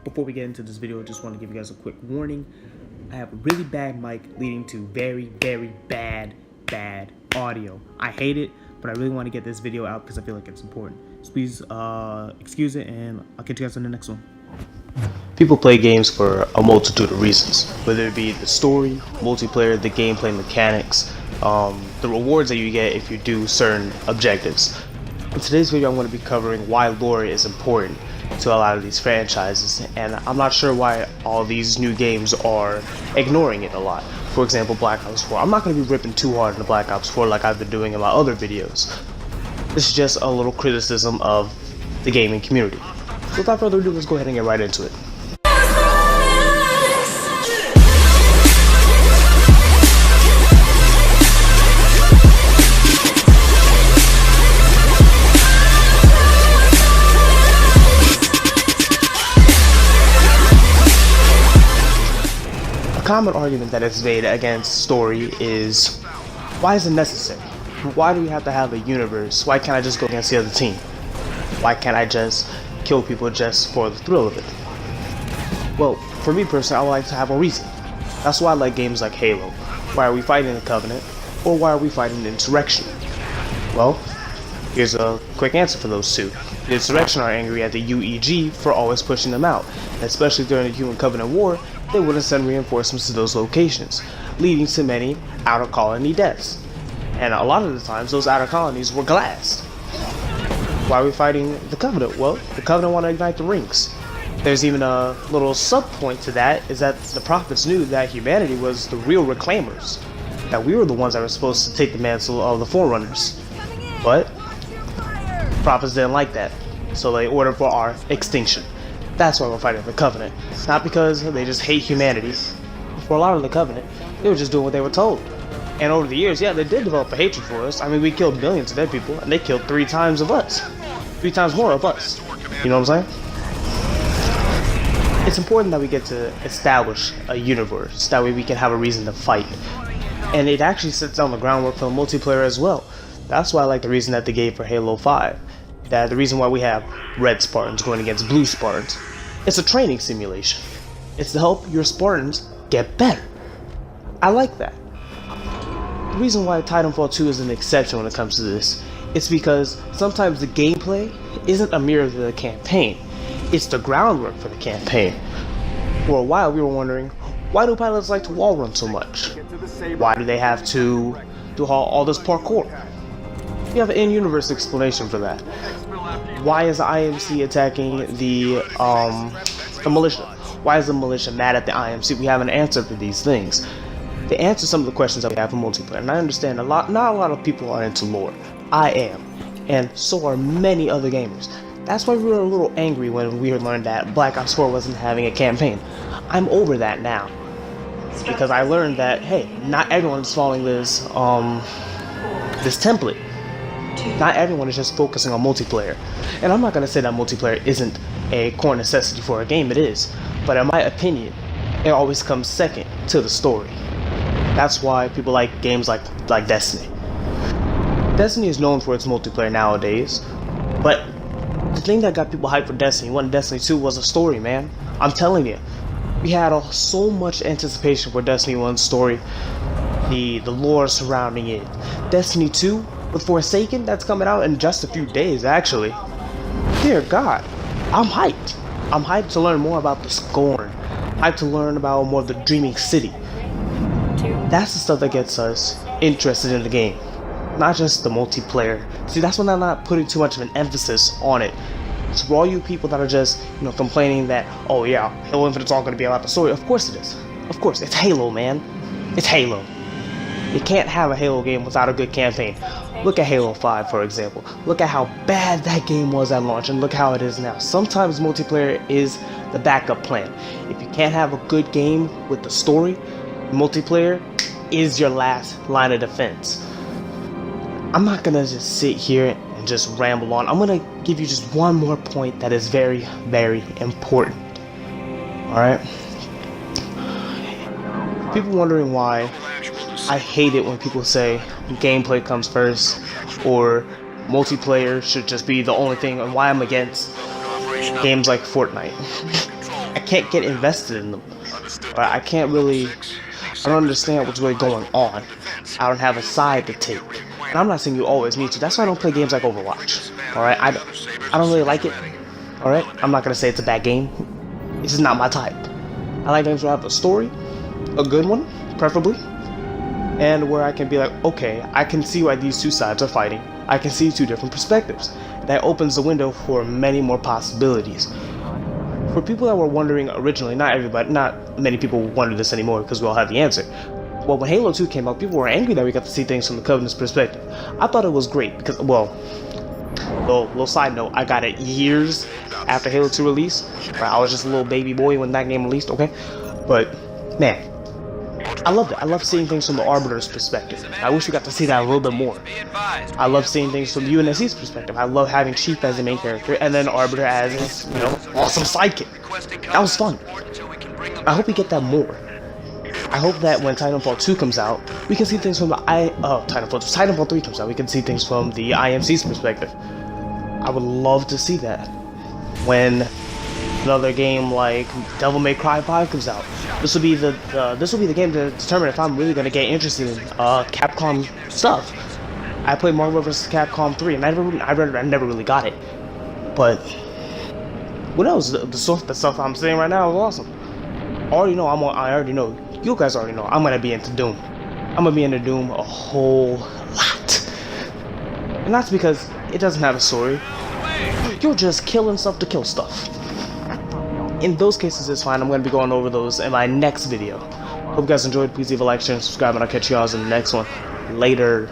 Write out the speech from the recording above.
Before we get into this video, I just want to give you guys a quick warning. I have a really bad mic leading to very, very bad audio. I hate it, but I really want to get this video out because I feel like it's important. So please excuse it, and I'll catch you guys on the next one. People play games for a multitude of reasons, whether it be the story, multiplayer, the gameplay mechanics, the rewards that you get if you do certain objectives. In today's video, I'm going to be covering why lore is important to a lot of these franchises, and I'm not sure why all these new games are ignoring it a lot. For example, Black Ops 4. I'm not going to be ripping too hard into Black Ops 4 like I've been doing in my other videos. This is just a little criticism of the gaming community. So without further ado, let's go ahead and get right into it. A common argument that is made against story is, why is it necessary? Why do we have to have a universe? Why can't I just go against the other team? Why can't I just kill people just for the thrill of it? Well, for me personally, I would like to have a reason. That's why I like games like Halo. Why are we fighting the Covenant? Or why are we fighting the Insurrection? Well, here's a quick answer for those two. The Insurrection are angry at the UEG for always pushing them out, especially during the Human Covenant War. They wouldn't send reinforcements to those locations, leading to many outer colony deaths. And a lot of the times, those outer colonies were glassed. Why are we fighting the Covenant? Well, the Covenant want to ignite the rings. There's even a little sub-point to that, is that the prophets knew that humanity was the real reclaimers, that we were the ones that were supposed to take the mantle of the Forerunners. But prophets didn't like that, so they ordered for our extinction. That's why we're fighting the Covenant. It's not because they just hate humanity. For a lot of the Covenant, they were just doing what they were told. And over the years, yeah, they did develop a hatred for us. I mean, we killed millions of their people, and they killed 3 times of us. 3 times more of us. You know what I'm saying? It's important that we get to establish a universe. That way we can have a reason to fight. And it actually sets down the groundwork for the multiplayer as well. That's why I like the reason that they gave for Halo 5. That the reason why we have red Spartans going against blue Spartans. It's a training simulation. It's to help your Spartans get better. I like that. The reason why Titanfall 2 is an exception when it comes to this is because sometimes the gameplay isn't a mirror of the campaign. It's the groundwork for the campaign. For a while we were wondering, why do pilots like to wall run so much? Why do they have to do all this parkour? You have an in-universe explanation for that. Why is the IMC attacking the militia? Why is the militia mad at the IMC? We have an answer for these things. They answer some of the questions that we have in multiplayer, and I understand not a lot of people are into lore. I am, and so are many other gamers. That's why we were a little angry when we learned that Black Ops 4 wasn't having a campaign. I'm over that now, because I learned that, hey, not everyone's following this template. Not everyone is just focusing on multiplayer. And I'm not going to say that multiplayer isn't a core necessity for a game, it is. But in my opinion, it always comes second to the story. That's why people like games like Destiny. Destiny is known for its multiplayer nowadays, but the thing that got people hyped for Destiny 1 and Destiny 2 was a story, man. I'm telling you. We had so much anticipation for Destiny 1's story, the lore surrounding it. Destiny 2 with Forsaken, that's coming out in just a few days, actually. Dear God, I'm hyped. I'm hyped to learn more about the Scorn. Hyped to learn about more of the Dreaming City. That's the stuff that gets us interested in the game, not just the multiplayer. See, that's when I'm not putting too much of an emphasis on it. So for all you people that are just, complaining that, oh yeah, Halo Infinite's all going to be about the story, of course it is. Of course, it's Halo, man. It's Halo. You can't have a Halo game without a good campaign. Look at Halo 5, for example. Look at how bad that game was at launch, and look how it is now. Sometimes multiplayer is the backup plan. If you can't have a good game with the story, multiplayer is your last line of defense. I'm not gonna just sit here and just ramble on. I'm gonna give you just one more point that is very, very important. Alright? People wondering why I hate it when people say gameplay comes first, or multiplayer should just be the only thing, and why I'm against games like Fortnite. I can't get invested in them. Or I can't really, I don't understand what's really going on. I don't have a side to take. And I'm not saying you always need to. That's why I don't play games like Overwatch. Alright, I don't really like it. Alright, I'm not gonna say it's a bad game. It's just not my type. I like games where I have a story, a good one, preferably, and where I can be like, okay, I can see why these two sides are fighting. I can see two different perspectives. That opens the window for many more possibilities. For people that were wondering originally, not everybody, not many people wonder this anymore because we all have the answer. Well, when Halo 2 came out, people were angry that we got to see things from the Covenant's perspective. I thought it was great because, well, little side note, I got it years after Halo 2 release. I was just a little baby boy when that game released, okay? But, man, I loved it. I love seeing things from the Arbiter's perspective. I wish we got to see that a little bit more. I love seeing things from UNSC's perspective. I love having Chief as the main character and then Arbiter as his, awesome sidekick. That was fun. I hope we get that more. I hope that when Titanfall 2 comes out, we can see things from the Titanfall 3 comes out, we can see things from the IMC's perspective. I would love to see that. When another game like Devil May Cry 5 comes out, this will be the game to determine if I'm really gonna get interested in Capcom stuff. I played Marvel vs. Capcom 3 and I never really got it. But who knows? The stuff I'm saying right now is awesome. I already know. You guys already know. I'm gonna be into Doom. I'm gonna be into Doom a whole lot. And that's because it doesn't have a story. You're just killing stuff to kill stuff. In those cases, it's fine. I'm going to be going over those in my next video. Hope you guys enjoyed. Please leave a like, share, and subscribe, and I'll catch you guys in the next one. Later.